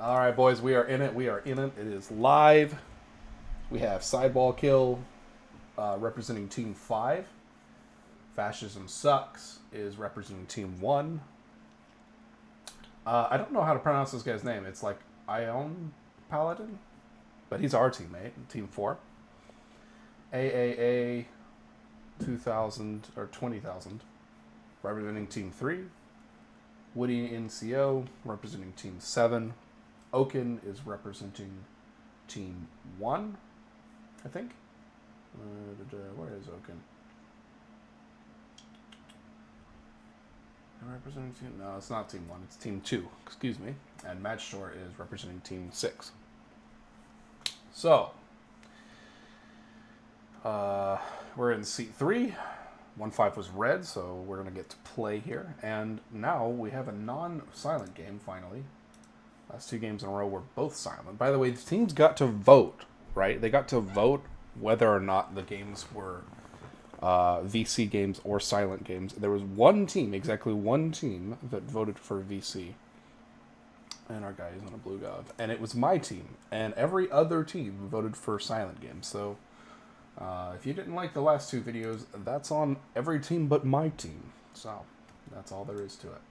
All right, boys, we are in it. We are in it. It is live. We have Sideball Kill representing Team 5. Fascism Sucks is representing Team 1. I don't know how to pronounce this guy's name. It's like Ion Paladin, but he's our teammate, Team 4. AAA 2000 or 20,000 representing Team 3. Woody NCO representing Team 7. Oaken is representing Team 1, I think. Where is Oaken? Representing team? No, it's not Team 1. It's Team 2. Excuse me. And Match Store is representing Team 6. So, we're in Seat 3. 1-5 was red, so we're going to get to play here. And now we have a non-silent game, finally. Last two games in a row were both silent. By the way, the teams got to vote, right? They got to vote whether or not the games were VC games or silent games. There was one team, exactly one team, that voted for VC. And our guy is on a blue gov. And it was my team. And every other team voted for silent games. So if you didn't like the last two videos, that's on every team but my team. So that's all there is to it.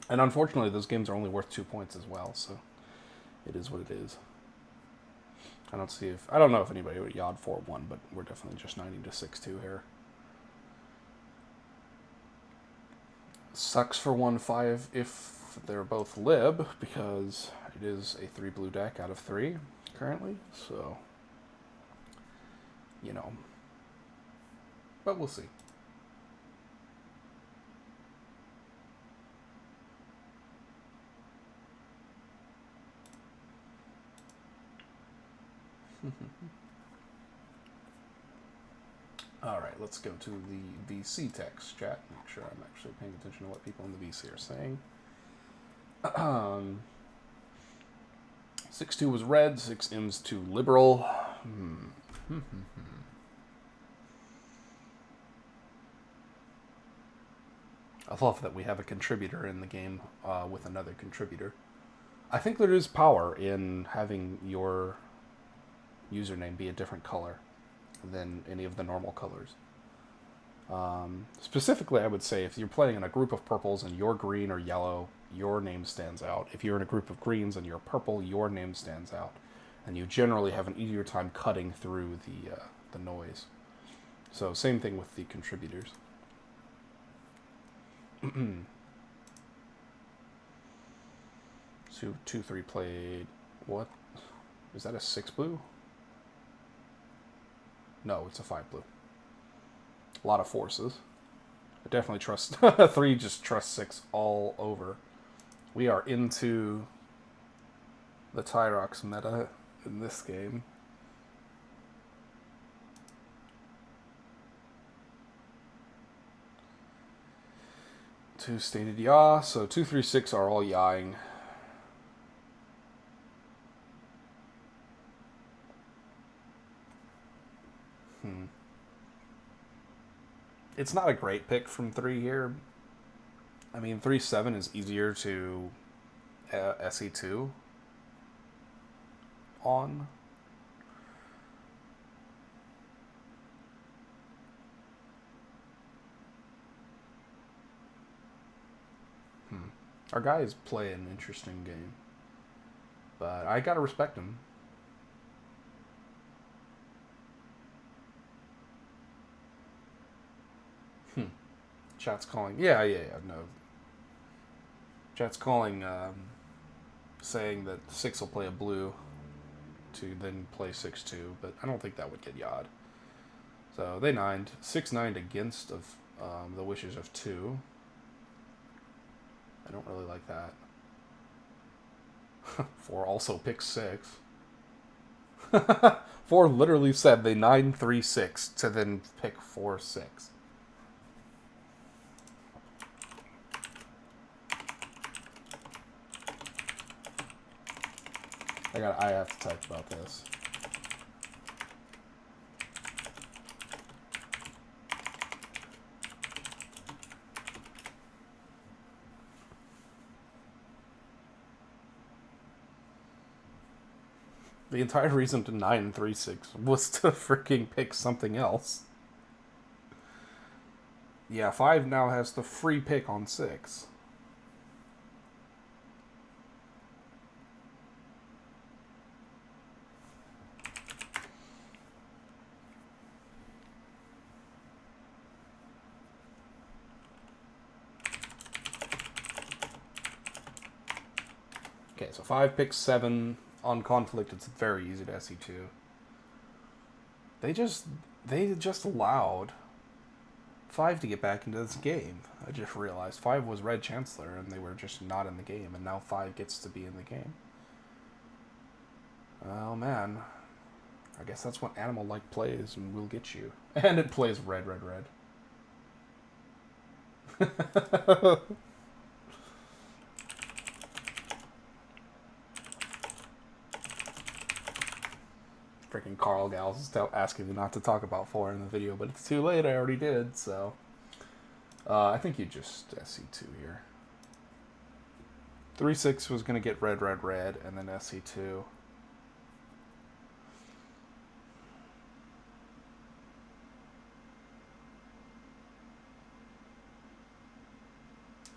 And unfortunately, those games are only worth 2 points as well. So it is what it is. I don't know if anybody would yod 4-1, but we're definitely just 90-6-2 here. Sucks for 1-5 if they're both lib, because it is a 3 blue deck out of 3 currently, so you know. But we'll see. All right, let's go to the VC text chat. Make sure I'm actually paying attention to what people in the VC are saying. 6-2 was red, 6M's too liberal. I love that we have a contributor in the game with another contributor. I think there is power in having your username be a different color than any of the normal colors. Specifically, I would say if you're playing in a group of purples and you're green or yellow, your name stands out. If you're in a group of greens and you're purple, your name stands out. And you generally have an easier time cutting through the noise. So same thing with the contributors. 2-3 played. What? Is that a 6 blue? No, it's a 5 blue. A lot of forces. I definitely trust 3, just trust 6 all over. We are into the Tyrox meta in this game. Two stated yaw, so 2-3-6 are all yawing. It's not a great pick from 3 here. I mean, 3-7 is easier to SE2 on. Our guys play an interesting game, but I gotta respect him. Chat's calling. Yeah. No. Chat's calling, saying that 6 will play a blue to then play 6-2, but I don't think that would get yod. So they 9'd. 6-9'd against of the wishes of 2. I don't really like that. 4 also picks 6. 4 literally said they 9-3-6 to then pick 4-6. I have to type about this. The entire reason to 9-3-6 was to freaking pick something else. Yeah, 5 now has the free pick on 6. Okay, so 5 picks 7. On conflict, it's very easy to SE2. They just allowed 5 to get back into this game. I just realized 5 was Red Chancellor, and they were just not in the game, and now 5 gets to be in the game. Oh, man. I guess that's what animal-like plays, and will get you. And it plays red, red, red. Freaking Carl Gals is asking me not to talk about 4 in the video, but it's too late. I already did, so... I think you just SE2 here. 3-6 was going to get red, red, red, and then SE2.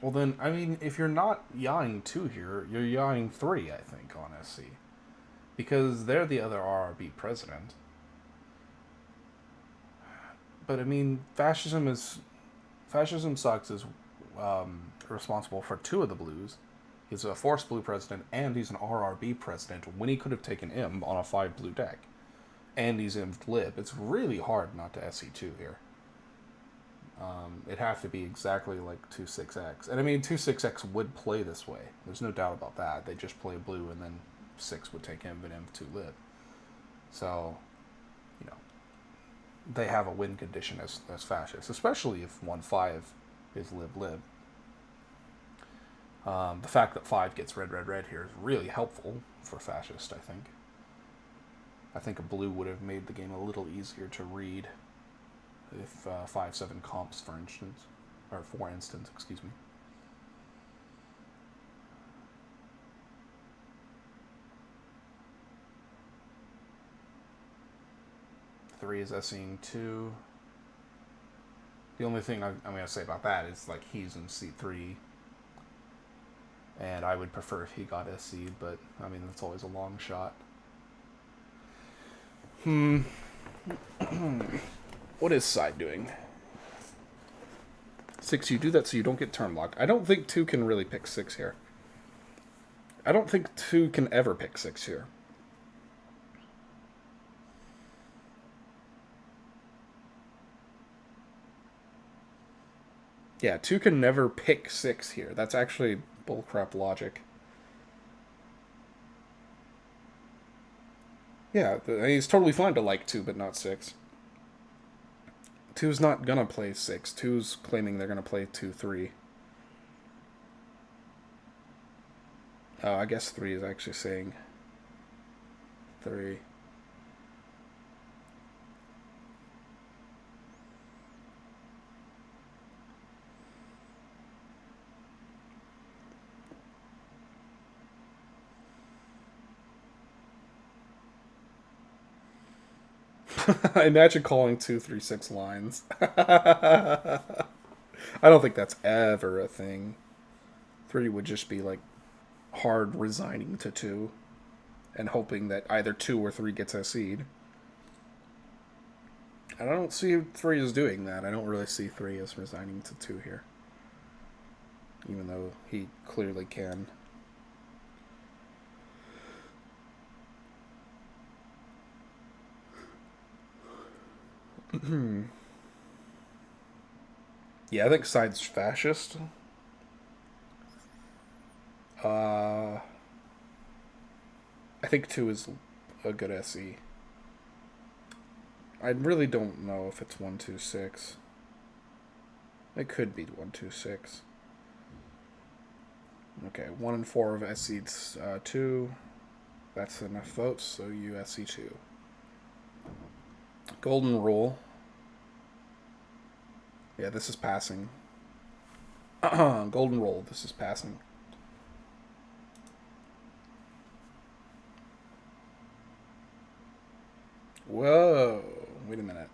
Well then, I mean, if you're not yawing 2 here, you're yawing 3, I think, on SC. Because they're the other RRB president. But I mean, Fascism Sucks is responsible for 2 of the blues. He's a Force Blue president, and he's an RRB president when he could have taken Imb on a 5 blue deck. And he's Imb'd Lib. It's really hard not to SE2 here. It'd have to be exactly like 2-6X. And I mean, 2-6X would play this way. There's no doubt about that. They just play blue, and then 6 would take Imb and Imb2 Lib. So, you know, they have a win condition as fascists, especially if 1-5 is Lib-Lib. The fact that 5 gets red, red, red here is really helpful for fascist, I think. I think a blue would have made the game a little easier to read if 5-7 comps, for instance. Or for instance, excuse me. Three is SEing 2. The only thing I'm going to say about that is, like, he's in seat 3. And I would prefer if he got SC'd, but, I mean, that's always a long shot. What is side doing? 6, you do that so you don't get turn locked. I don't think 2 can really pick 6 here. I don't think 2 can ever pick 6 here. Yeah, 2 can never pick 6 here. That's actually bullcrap logic. Yeah, he's totally fine to like 2, but not 6. 2's not gonna play 6. 2's claiming they're gonna play 2-3. Oh, I guess 3 is actually saying 3. Imagine calling 2-3-6 lines. I don't think that's ever a thing. 3 would just be like hard resigning to 2 and hoping that either 2 or 3 gets SC'd. And I don't see 3 as doing that. I don't really see 3 as resigning to 2 here. Even though he clearly can. Yeah, I think side's fascist. I think 2 is a good SE. I really don't know if it's 1-2-6. It could be 1-2-6. Okay, 1 and 4 of SE'd 2. That's enough votes, so you SE2. Golden rule. Yeah, this is passing. Golden roll, this is passing. Whoa. Wait a minute.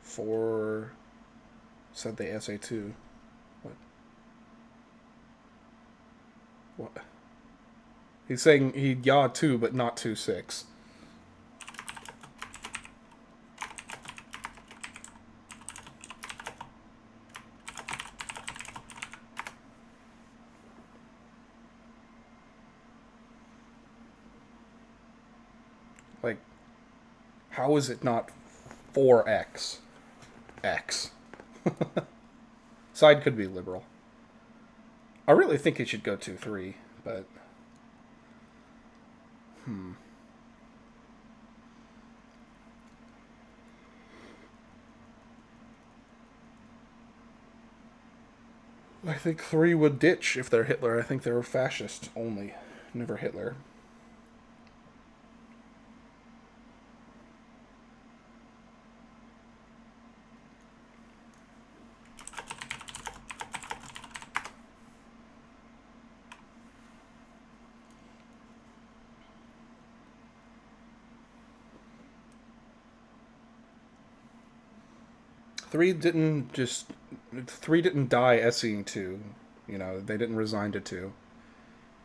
4 said they SA2. What? What? He's saying he yaw 2, but not 2-6. Like, how is it not 4x? X. Side could be liberal. I really think he should go 2-3, but... I think 3 would ditch if they're Hitler. I think they're fascist only, never Hitler. Three didn't die SEing 2. You know, they didn't resign to 2.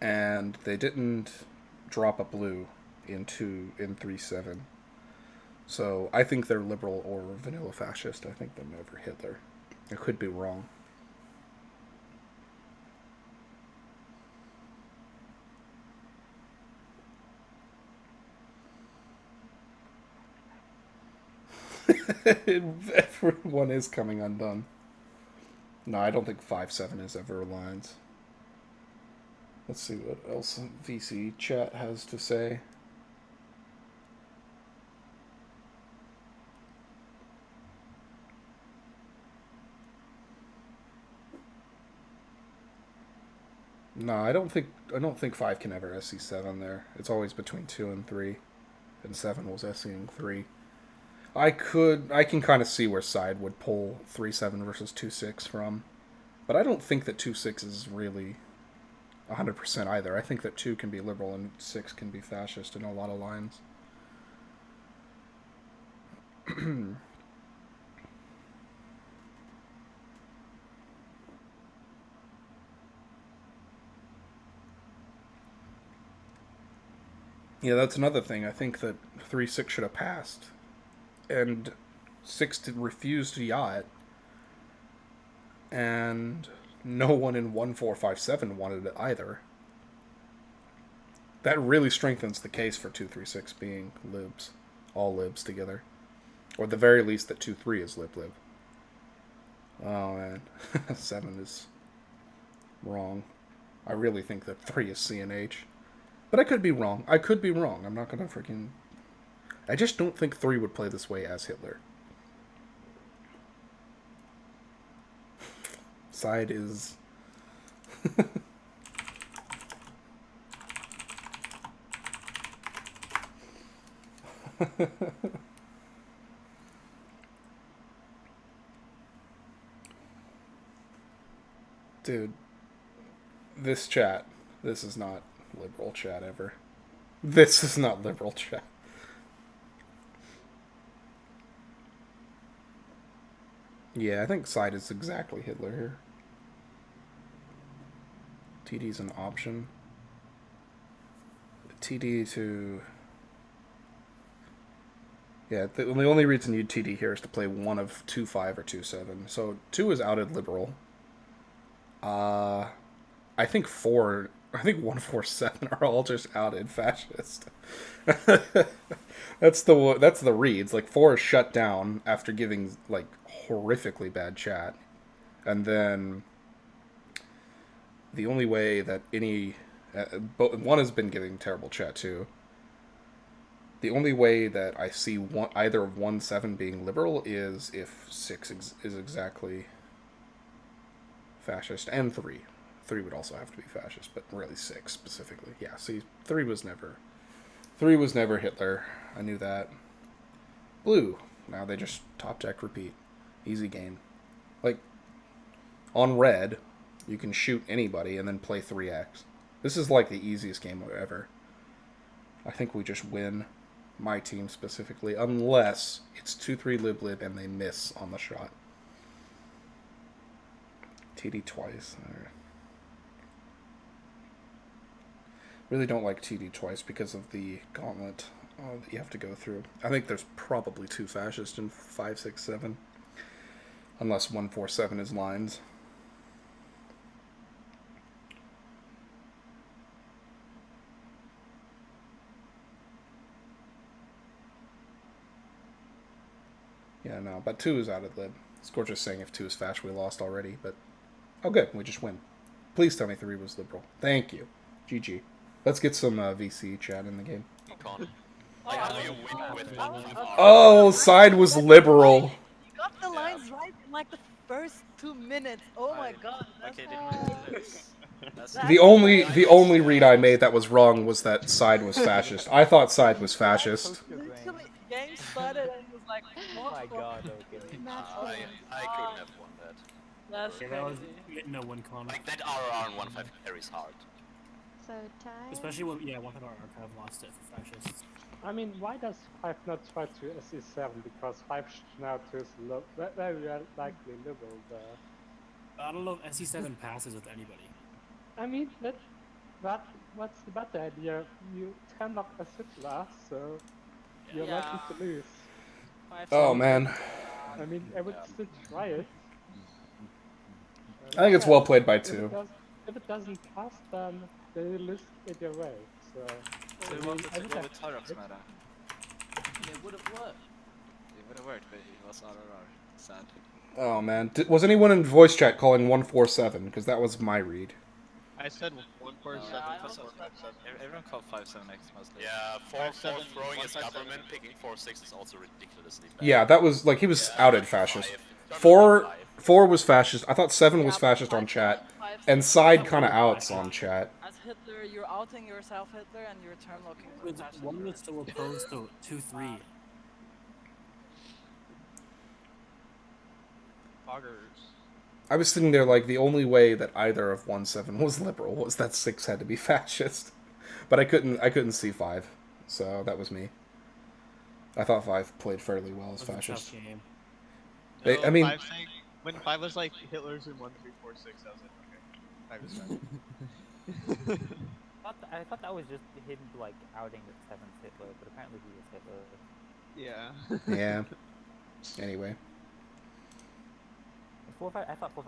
And they didn't drop a blue in 3-7. So I think they're liberal or vanilla fascist. I think they're never Hitler. I could be wrong. Everyone is coming undone. No, I don't think 5-7 is ever lines. Let's see what else VC chat has to say. No, I don't think 5 can ever SC 7 there. It's always between 2 and 3, and 7 was SCing 3. I can kind of see where side would pull 3-7 versus 2-6 from, but I don't think that 2-6 is really 100% either. I think that 2 can be liberal and 6 can be fascist in a lot of lines. Yeah, that's another thing. I think that 3-6 should have passed, and 6 refused to yaw it, and no one in 1-4-5-7 wanted it either. That really strengthens the case for 2-3-6 being libs, all libs together, or at the very least that 2-3 is lib. Oh man, 7 is wrong. I really think that 3 is CNH, but I could be wrong. I'm not gonna freaking. I just don't think 3 would play this way as Hitler. Side is... Dude, this is not liberal chat ever. This is not liberal chat. Yeah, I think side is exactly Hitler here. TD's an option. TD to... Yeah, the only reason you'd TD here is to play one of 2-5 or 2-7. So 2 is outed liberal. I think 1-4-7 are all just outed fascist. That's the reads. Like 4 is shut down after giving like horrifically bad chat, and then the only way that one has been giving terrible chat too. The only way that I see either of 1-7 being liberal is if 6 is exactly fascist, and 3. 3 would also have to be fascist, but really 6 specifically. Yeah, see, 3 was never Hitler. I knew that. Blue. Now they just top deck repeat. Easy game. Like, on red, you can shoot anybody and then play 3x. This is like the easiest game ever. I think we just win. my team specifically, unless it's 2-3 lib and they miss on the shot. TD twice. Really don't like TD twice because of the gauntlet that you have to go through. I think there's probably 2 fascists in 5, 6, 7. Unless 147 is lines. Yeah, no, but 2 is out of lib. Scorcher's saying if 2 is fash, we lost already, but... Oh, good, we just win. Please tell me 3 was liberal. Thank you. GG. Let's get some VC chat in the game. Oh, side was liberal. You got the lines right in like the first 2 minutes. Oh my god. The only read I made that was wrong was that side was fascist. I thought side was fascist. Literally, game started and it was like, oh my god, okay. I couldn't have won that. That's Yeah, crazy. that was no one con. Like that RR on 1-5 carries hard. So time. Especially when one of our archive lost it for fascists. I mean, why does 5 not try to SE7? Because 5 now is very likely liberal there. I don't know if SE7 passes with anybody. I mean, what's the better idea? You cannot a Hitler, so you're likely to lose. Oh, man. I mean, I would still try it. I think it's well played by 2. If it doesn't pass, then they will lose it away. So They wanted to go with Tyrux meta. It would have worked. It would have worked, but it was RR. Sad. Oh, man. Was anyone in voice chat calling 147? Because that was my read. I said 147. Everyone called 5-7X mostly. Yeah, 4-7 throwing his 157. government, picking 4-6 is also ridiculously bad. Yeah, that was, like, he was outed fascist. 4 was fascist. I thought 7 was fascist on chat. And side kind of outs on chat. As Hitler, you're outing yourself, Hitler, and you're term locking for fascism. One was still opposed to 2-3. Foggers. I was sitting there like the only way that either of 1-7 was liberal was that 6 had to be fascist. But I couldn't see 5. So that was me. I thought 5 played fairly well as fascist. No, I mean, when 5 was like Hitler's in 1, 3, 4, 6, I was like, okay, 5 is fine. I thought that was just him like outing that 7's Hitler, but apparently he was Hitler. Yeah. Yeah. Anyway. 4-5. I thought 4-5-7-7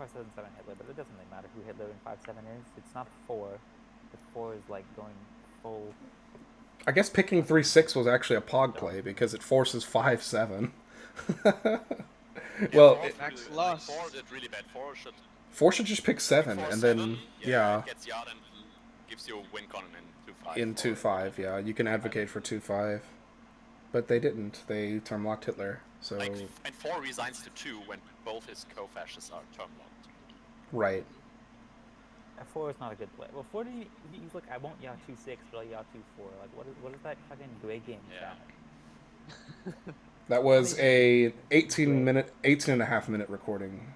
Hitler, but it doesn't really matter who Hitler in 5-7 is. It's not 4. The 4 is like going full. I guess picking 3-6 was actually a pog play because it forces 5-7. Well, 4 did really bad. 4 should just pick 7 and then yeah. Gets Yard and gives you a win con in 2-5. In 2-5, yeah, you can advocate for 2-5, but they didn't. They term locked Hitler. So like, and 4 resigns to 2 when both his co-fascists are term locked. right. 4 is not a good play. Well, 4 he's like, I won't yaw 2-6, but I'll yaw 2-4. Like, what is that fucking Grey game sound? That was a 18 and a half minute recording